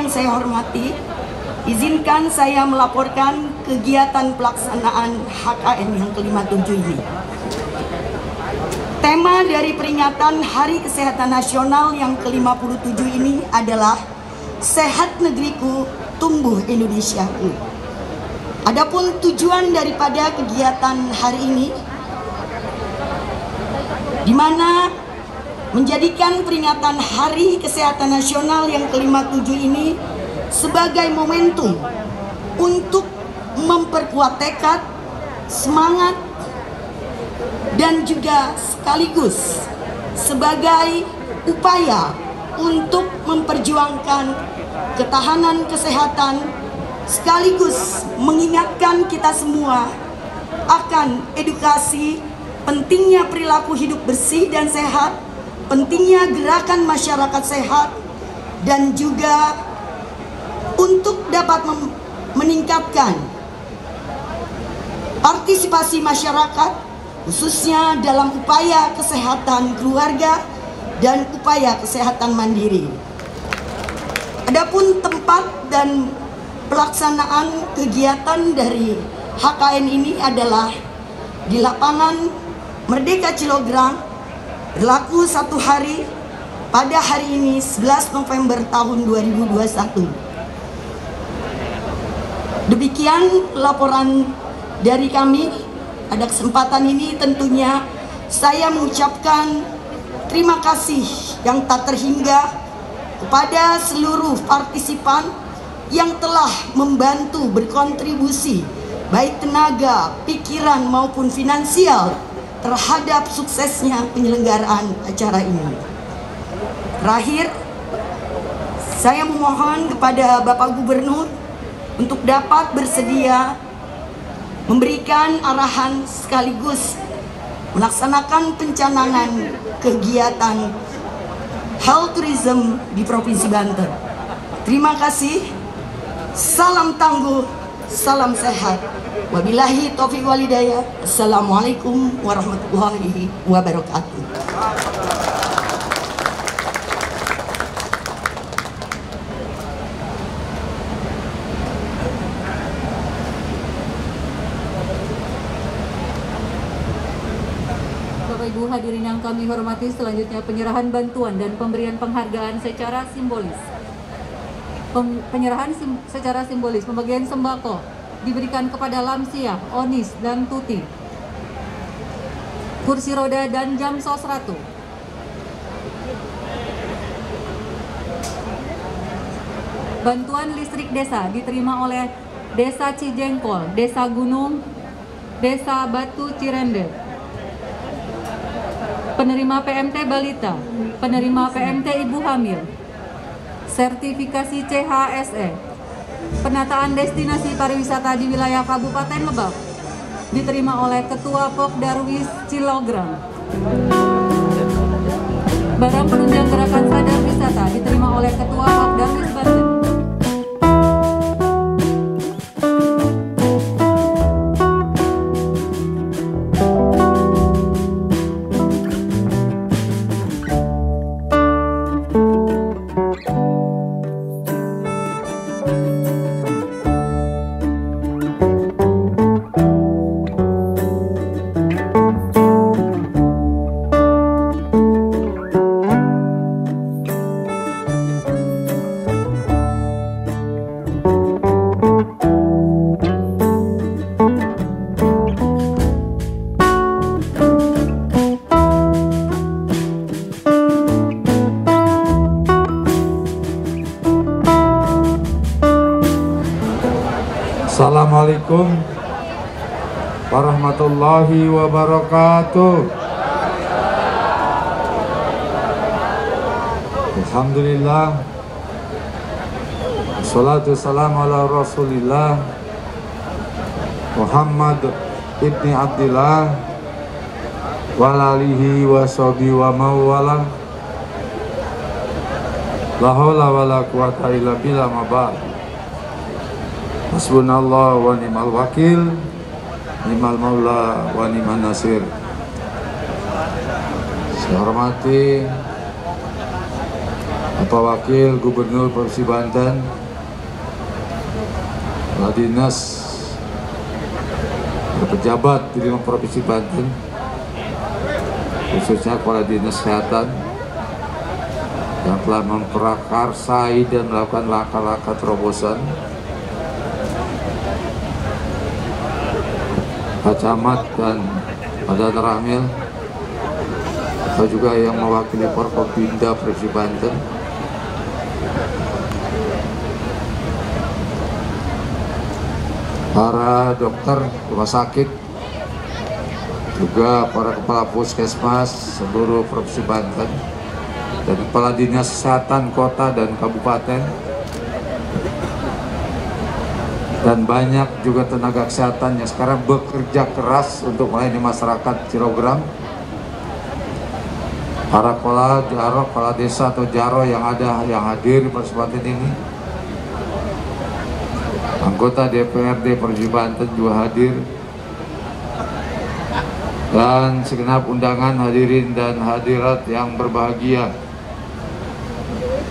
yang saya hormati, izinkan saya melaporkan kegiatan pelaksanaan HKN yang ke-57 ini. Tema dari peringatan Hari Kesehatan Nasional yang ke-57 ini adalah Sehat Negeriku, Tumbuh Indonesiaku. Adapun tujuan daripada kegiatan hari ini, di mana menjadikan peringatan Hari Kesehatan Nasional yang ke-57 ini sebagai momentum untuk memperkuat tekad, semangat, dan juga sekaligus sebagai upaya untuk memperjuangkan ketahanan kesehatan, sekaligus mengingatkan kita semua akan edukasi, pentingnya perilaku hidup bersih dan sehat, pentingnya gerakan masyarakat sehat, dan juga untuk dapat meningkatkan partisipasi masyarakat, khususnya dalam upaya kesehatan keluarga dan upaya kesehatan mandiri. Adapun tempat dan pelaksanaan kegiatan dari HKN ini adalah di lapangan Merdeka Cilograng, berlaku 1 hari pada hari ini 11 November tahun 2021. Demikian laporan dari kami. Pada kesempatan ini tentunya saya mengucapkan terima kasih yang tak terhingga kepada seluruh partisipan yang telah membantu berkontribusi baik tenaga, pikiran maupun finansial terhadap suksesnya penyelenggaraan acara ini. Terakhir, saya memohon kepada Bapak Gubernur untuk dapat bersedia memberikan arahan sekaligus melaksanakan pencanangan kegiatan health tourism di Provinsi Banten. Terima kasih. Salam tangguh, salam sehat. Wabillahi taufiq wal hidayah. Assalamualaikum warahmatullahi wabarakatuh. Bapak Ibu hadirin yang kami hormati, selanjutnya penyerahan bantuan dan pemberian penghargaan secara simbolis. Penyerahan secara simbolis pembagian sembako diberikan kepada Lamsia, Onis, dan Tuti, kursi roda dan jam sos ratu. Bantuan listrik desa diterima oleh Desa Cijengkol, Desa Gunung, Desa Batu Cirende. Penerima PMT Balita, penerima PMT Ibu Hamil, sertifikasi CHSE, penataan destinasi pariwisata di wilayah Kabupaten Lebak diterima oleh Ketua Pok Darwis Cilograng. Barang penunjang gerakan sadar wisata diterima oleh Ketua Pok Darwis Banten. Assalamualaikum warahmatullahi wabarakatuh. Alhamdulillah, wassalatu wassalamu ala rasulillah Muhammad ibni Abdillah wa alihi wa sahbihi wa mawala. La haula wa la quwata illa billah, ma ba'd. Hasbunallah wa ni'mal wakil, ni'mal maula wa ni'man nasir. Saya hormati Bapak Wakil Gubernur Provinsi Banten, Kepala Dinas, pejabat di 5 Provinsi Banten, khususnya Kepala Dinas Kesehatan yang telah memprakarsai dan melakukan langkah-langkah terobosan, Pak Camat dan Badan Ramil, atau juga yang mewakili Forkopimda Provinsi Banten, para dokter rumah sakit, juga para kepala puskesmas seluruh Provinsi Banten, dan kepala dinas kesehatan kota dan kabupaten, dan banyak juga tenaga kesehatan yang sekarang bekerja keras untuk melayani masyarakat Cilogram, para kepala jaro, kepala desa atau jaro yang hadir di Provinsi Banten ini, anggota DPRD Provinsi Banten juga hadir, dan segenap undangan hadirin dan hadirat yang berbahagia.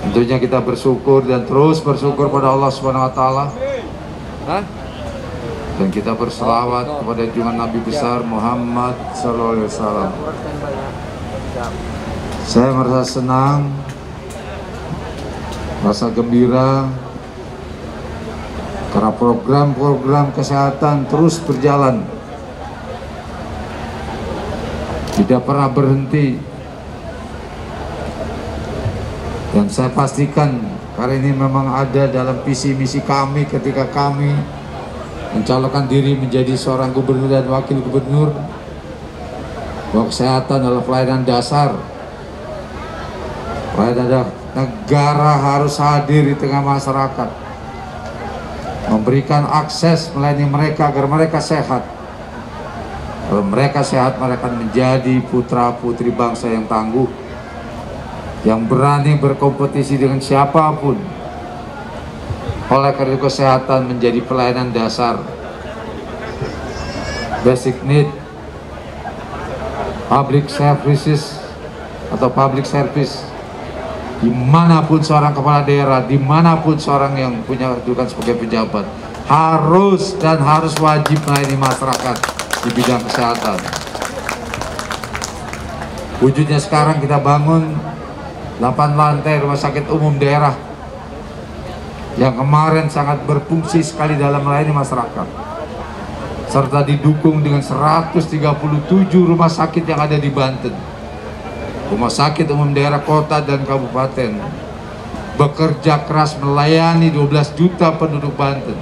Tentunya kita bersyukur dan terus bersyukur pada Allah Subhanahu wa Ta'ala, dan kita berselawat kepada junjungan Nabi besar Muhammad SAW. Saya merasa senang, merasa gembira karena program-program kesehatan terus berjalan, tidak pernah berhenti. Dan saya pastikan karena ini memang ada dalam visi misi kami ketika kami mencalonkan diri menjadi seorang gubernur dan wakil gubernur, bahwa kesehatan adalah pelayanan dasar. Pelayanan negara harus hadir di tengah masyarakat, memberikan akses melayani mereka agar mereka sehat. Kalau mereka sehat, mereka akan menjadi putra putri bangsa yang tangguh, yang berani berkompetisi dengan siapapun. Oleh karena itu kesehatan menjadi pelayanan dasar, basic need, public services atau public service. Dimanapun seorang kepala daerah, dimanapun seorang yang punya kedudukan sebagai pejabat, harus dan harus wajib melayani masyarakat di bidang kesehatan. Wujudnya sekarang kita bangun 8 lantai rumah sakit umum daerah yang kemarin sangat berfungsi sekali dalam melayani masyarakat, serta didukung dengan 137 rumah sakit yang ada di Banten. Rumah sakit umum daerah kota dan kabupaten bekerja keras melayani 12 juta penduduk Banten,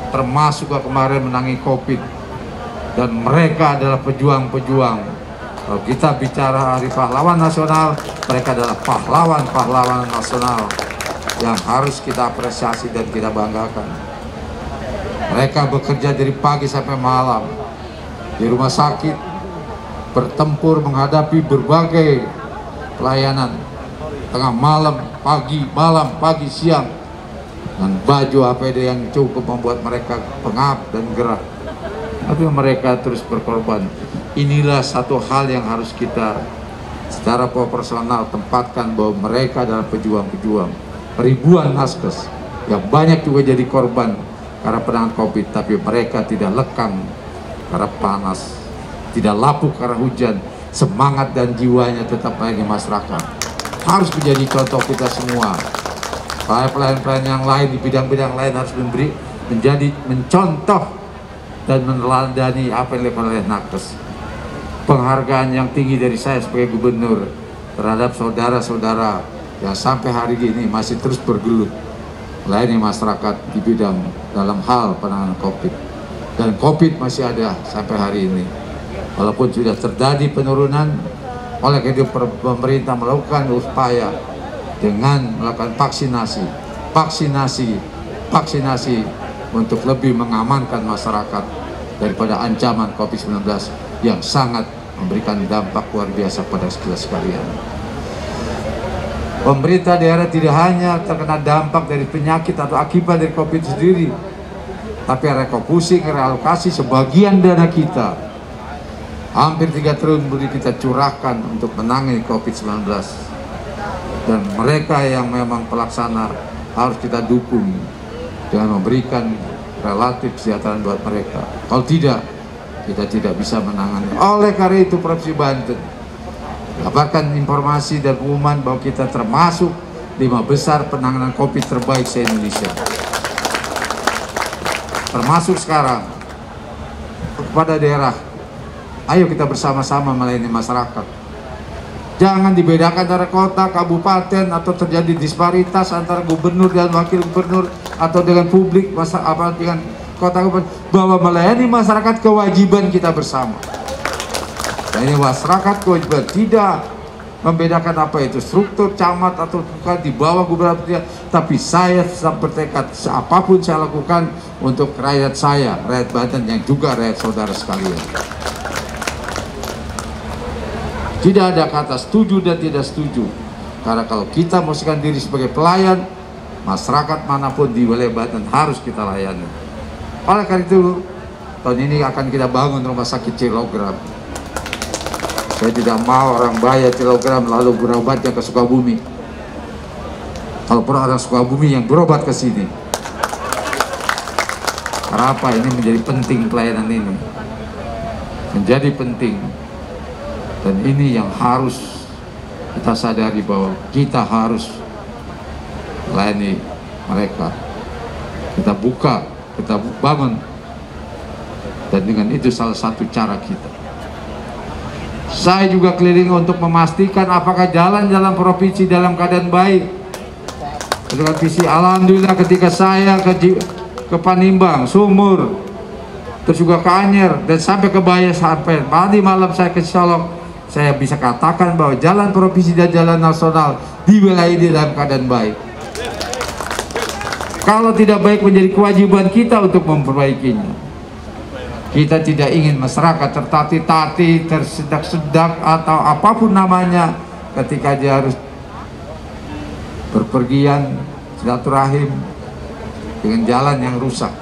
termasuk kemarin menangani COVID, dan mereka adalah pejuang-pejuang. Kalau kita bicara Hari Pahlawan Nasional, mereka adalah pahlawan-pahlawan nasional yang harus kita apresiasi dan kita banggakan. Mereka bekerja dari pagi sampai malam di rumah sakit, bertempur menghadapi berbagai pelayanan, tengah malam, pagi, malam, pagi, siang, dan baju APD yang cukup membuat mereka pengap dan gerah. Tapi mereka terus berkorban. Inilah satu hal yang harus kita secara proporsional tempatkan, bahwa mereka adalah pejuang-pejuang. Ribuan naskes yang banyak juga jadi korban karena penanganan COVID, tapi mereka tidak lekang karena panas, tidak lapuk karena hujan. Semangat dan jiwanya tetap melayani masyarakat. Harus menjadi contoh kita semua. Pelayan-pelayan yang lain di bidang-bidang lain harus mencontoh dan meneladani apa yang dilakukan oleh nakes. Penghargaan yang tinggi dari saya sebagai gubernur terhadap saudara-saudara yang sampai hari ini masih terus bergelut melayani masyarakat di bidang dalam hal penanganan COVID. Dan COVID masih ada sampai hari ini. Walaupun sudah terjadi penurunan, oleh karena itu pemerintah melakukan upaya dengan melakukan vaksinasi untuk lebih mengamankan masyarakat daripada ancaman COVID-19 yang sangat memberikan dampak luar biasa pada kita sekalian. Pemerintah daerah tidak hanya terkena dampak dari penyakit atau akibat dari COVID sendiri, tapi refocusing, realokasi sebagian dana kita, hampir 3 triliun kita curahkan untuk menangani COVID-19. dan mereka yang memang pelaksana harus kita dukung dengan memberikan relatif kesejahteraan buat mereka. Kalau tidak, kita tidak bisa menangani. Oleh karena itu Provinsi Banten dapatkan informasi dan pengumuman bahwa kita termasuk 5 besar penanganan COVID terbaik se-Indonesia. Termasuk sekarang kepada daerah, ayo kita bersama-sama melayani masyarakat. Jangan dibedakan antara kota, kabupaten, atau terjadi disparitas antara gubernur dan wakil gubernur, atau dengan publik, dengan kota, bahwa melayani masyarakat kewajiban kita bersama. Dan ini masyarakat kewajiban, tidak membedakan apa itu struktur camat atau bukan di bawah gubernur, tapi saya tetap bertekad apapun saya lakukan untuk rakyat saya, rakyat Banten yang juga rakyat saudara sekalian. Tidak ada kata setuju dan tidak setuju, karena kalau kita memposisikan diri sebagai pelayan, masyarakat manapun di wilayah Banten harus kita layani. Oleh karena itu, tahun ini akan kita bangun rumah sakit Cilogram. Saya tidak mau orang bayar Cilogram lalu berobatnya ke Sukabumi. Kalau perlu orang Sukabumi yang berobat ke sini. Kenapa ini menjadi penting pelayanan ini? Menjadi penting. Dan ini yang harus kita sadari bahwa kita harus melayani mereka. Kita buka, kita bangun. Dan dengan itu salah satu cara kita. Saya juga keliling untuk memastikan apakah jalan-jalan provinsi dalam keadaan baik. Dengan visi, alhamdulillah ketika saya ke Panimbang, Sumur, terus juga ke Anyer, dan sampai ke Baya, sampai tadi malam saya ke Solok, saya bisa katakan bahwa jalan provinsi dan jalan nasional di wilayah ini dalam keadaan baik. Kalau tidak baik, menjadi kewajiban kita untuk memperbaikinya. Kita tidak ingin masyarakat tertati-tati, tersedak-sedak, atau apapun namanya ketika dia harus berpergian, silaturahim dengan jalan yang rusak.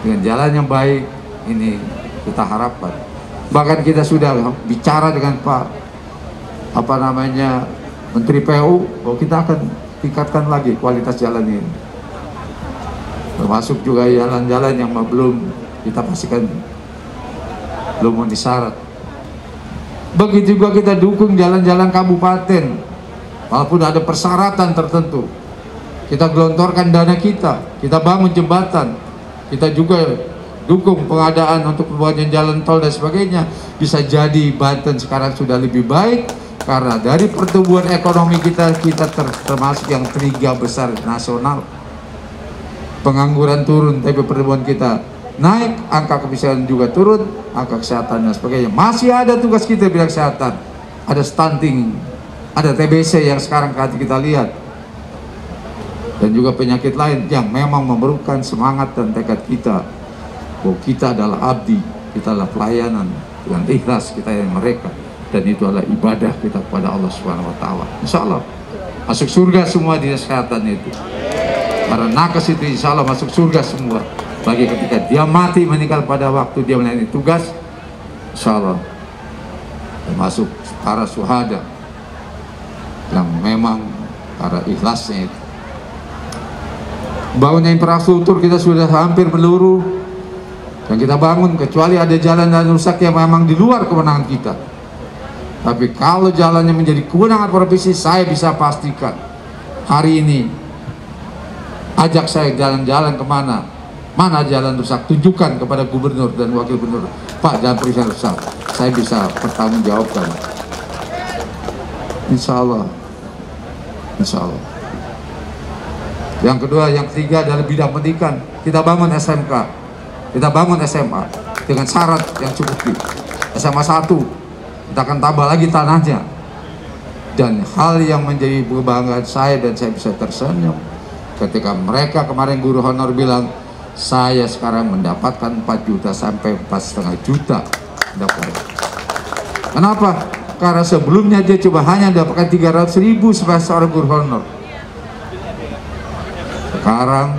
Dengan jalan yang baik, ini kita harapkan. Bahkan kita sudah bicara dengan Pak Menteri PU bahwa kita akan tingkatkan lagi kualitas jalan ini. Termasuk juga jalan-jalan yang belum kita pastikan belum memenuhi syarat. Begitu juga kita dukung jalan-jalan kabupaten, walaupun ada persyaratan tertentu. Kita gelontorkan dana kita bangun jembatan, kita juga dukung pengadaan untuk pembuatan jalan tol dan sebagainya. Bisa jadi Banten sekarang sudah lebih baik karena dari pertumbuhan ekonomi kita termasuk yang 3 besar nasional. Pengangguran turun, tapi pertumbuhan kita naik, angka kemiskinan juga turun, angka kesehatan dan sebagainya. Masih ada tugas kita bidang kesehatan, ada stunting, ada TBC yang sekarang kita lihat, dan juga penyakit lain yang memang memerlukan semangat dan tekad kita bahwa kita adalah abdi, kita adalah pelayanan dengan ikhlas kita yang mereka, dan itu adalah ibadah kita kepada Allah Subhanahu Wa Taala. Insya Allah masuk surga semua di kesehatan itu, karena nakes itu insya Allah masuk surga semua. Bagi ketika dia mati meninggal pada waktu dia melayani tugas, insya Allah termasuk para syuhada yang memang para ikhlasnya itu. Bangunnya infrastruktur kita sudah hampir menyeluruh yang kita bangun, kecuali ada jalan dan rusak yang memang di luar kewenangan kita. Tapi kalau jalannya menjadi kewenangan provinsi, saya bisa pastikan hari ini ajak saya jalan-jalan kemana, mana jalan rusak, tunjukkan kepada gubernur dan wakil gubernur, Pak, jalan provinsi rusak, saya bisa pertanggungjawabkan. Insya Allah, insya Allah. Yang kedua, yang ketiga adalah bidang pendidikan. Kita bangun SMK, kita bangun SMA dengan syarat yang cukup. SMA 1 kita akan tambah lagi tanahnya. Dan hal yang menjadi kebanggaan saya, dan saya bisa tersenyum ketika mereka kemarin guru honor bilang, saya sekarang mendapatkan 4 juta sampai 4,5 juta. Kenapa? Karena sebelumnya dia coba hanya mendapatkan 300.000 sebagai seorang guru honor. Sekarang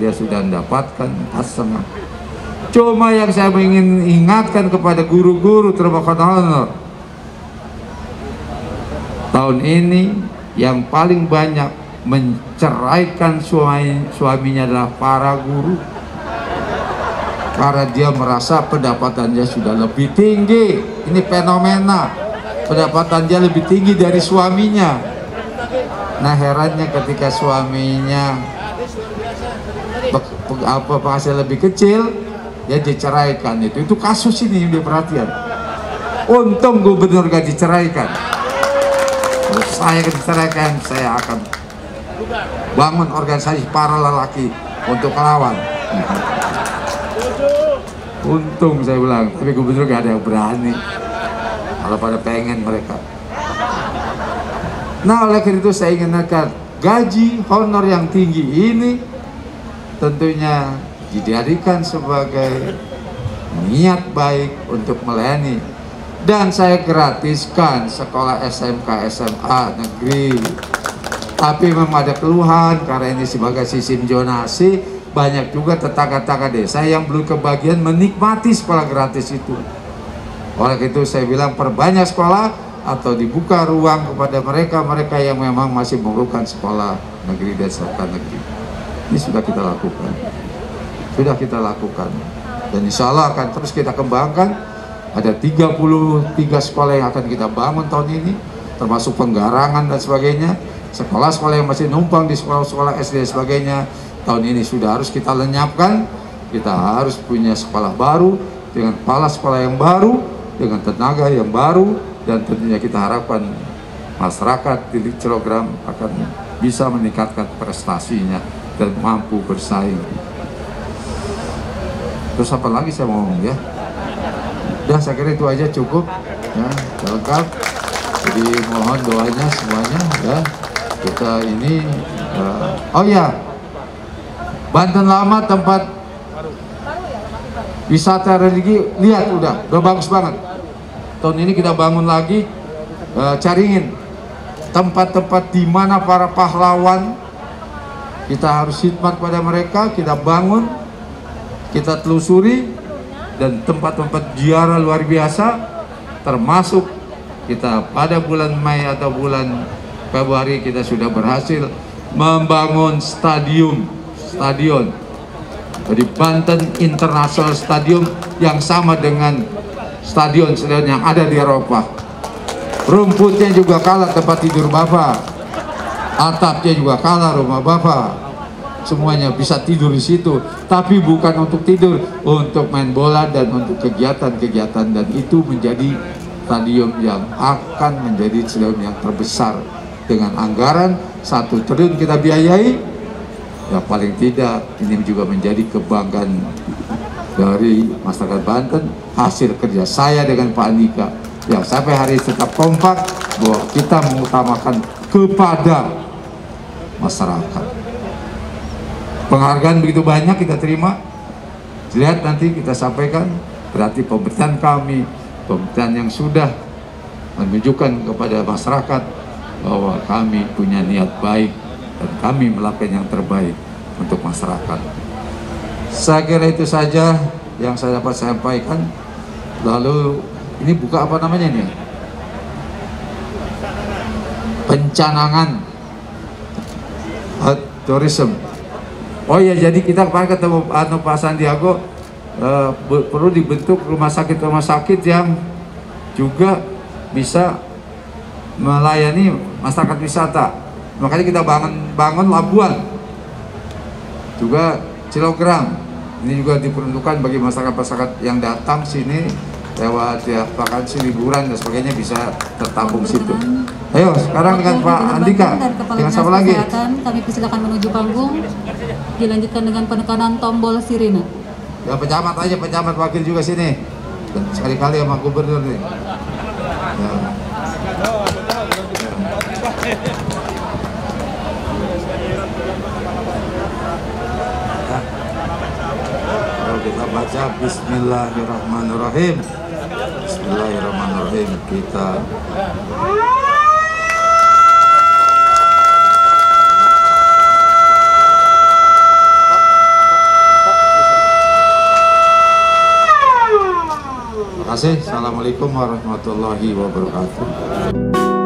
dia sudah mendapatkan 4,5. Cuma yang saya ingin ingatkan kepada guru-guru terima honor, tahun ini yang paling banyak menceraikan suaminya adalah para guru, karena dia merasa pendapatannya sudah lebih tinggi. Ini fenomena, pendapatan dia lebih tinggi dari suaminya. Nah, herannya ketika suaminya penghasilan lebih kecil, ya diceraikan. Itu kasus ini yang dia perhatian. Untung gubernur gak diceraikan. Kalau saya diceraikan, saya akan bangun organisasi para lelaki untuk melawan. Untung saya bilang, tapi gubernur gak ada yang berani. Kalau pada pengen mereka. Nah, oleh karena itu saya ingin menekan gaji honor yang tinggi ini tentunya dijadikan sebagai niat baik untuk melayani. Dan saya gratiskan sekolah SMK SMA negeri. Tapi memang ada keluhan karena ini sebagai sistem zonasi, banyak juga tetangga-tetangga desa yang belum kebagian menikmati sekolah gratis itu. Oleh itu saya bilang perbanyak sekolah atau dibuka ruang kepada mereka yang memang masih memerlukan sekolah negeri dan serta negeri. Ini sudah kita lakukan. Dan insya Allah akan terus kita kembangkan. Ada 33 sekolah yang akan kita bangun tahun ini, termasuk penggarangan dan sebagainya. Sekolah-sekolah yang masih numpang di sekolah-sekolah SD dan sebagainya, tahun ini sudah harus kita lenyapkan. Kita harus punya sekolah baru, dengan kepala sekolah yang baru, dengan tenaga yang baru, dan tentunya kita harapkan masyarakat di Cilogram akan bisa meningkatkan prestasinya dan mampu bersaing. Terus apa lagi saya mau ngomong ya? Ya, saya kira itu aja cukup ya, lengkap. Jadi mohon doanya semuanya ya. Kita ini oh ya, Banten Lama tempat wisata religi, lihat udah bagus banget. Tahun ini kita bangun lagi Caringin, tempat-tempat di mana para pahlawan kita harus khidmat pada mereka, kita bangun, kita telusuri. Dan tempat-tempat ziarah luar biasa, termasuk kita pada bulan Mei atau bulan Februari kita sudah berhasil membangun stadion jadi Banten International Stadium yang sama dengan stadion yang ada di Eropa. Rumputnya juga kalah tempat tidur Bapak, atapnya juga kalah rumah Bapak. Semuanya bisa tidur di situ, tapi bukan untuk tidur, untuk main bola dan untuk kegiatan-kegiatan, dan itu menjadi stadion yang akan menjadi stadion yang terbesar dengan anggaran 1 triliun kita biayai. Ya paling tidak ini juga menjadi kebanggaan dari masyarakat Banten, hasil kerja saya dengan Pak Andika yang sampai hari ini tetap kompak bahwa kita mengutamakan kepada masyarakat. Penghargaan begitu banyak kita terima, lihat nanti kita sampaikan. Berarti pemberitaan kami, pemberitaan yang sudah menunjukkan kepada masyarakat bahwa kami punya niat baik dan kami melakukan yang terbaik untuk masyarakat. Saya kira itu saja yang saya dapat sampaikan. Lalu ini buka apa namanya ini? Pencanangan tourism. Oh ya, jadi kita kemarin ketemu Pak Sandiago, perlu dibentuk rumah sakit yang juga bisa melayani masyarakat wisata. Makanya kita bangun Labuan, juga Cilogram. Ini juga diperuntukkan bagi masyarakat yang datang sini lewat ya vakansi liburan dan sebagainya bisa tertampung situ. Ayo sekarang dengan Pak Andika, dengan siapa lagi? Kami persilakan menuju panggung. Dilanjutkan dengan penekanan tombol sirine. Ya pejabat aja, pejabat wakil juga sini. Dan sekali-kali sama gubernur nih. Ya. Kalau kita baca Bismillahirrahmanirrahim. Bismillahirrahmanirrahim. Kita terima kasih. Assalamualaikum warahmatullahi wabarakatuh.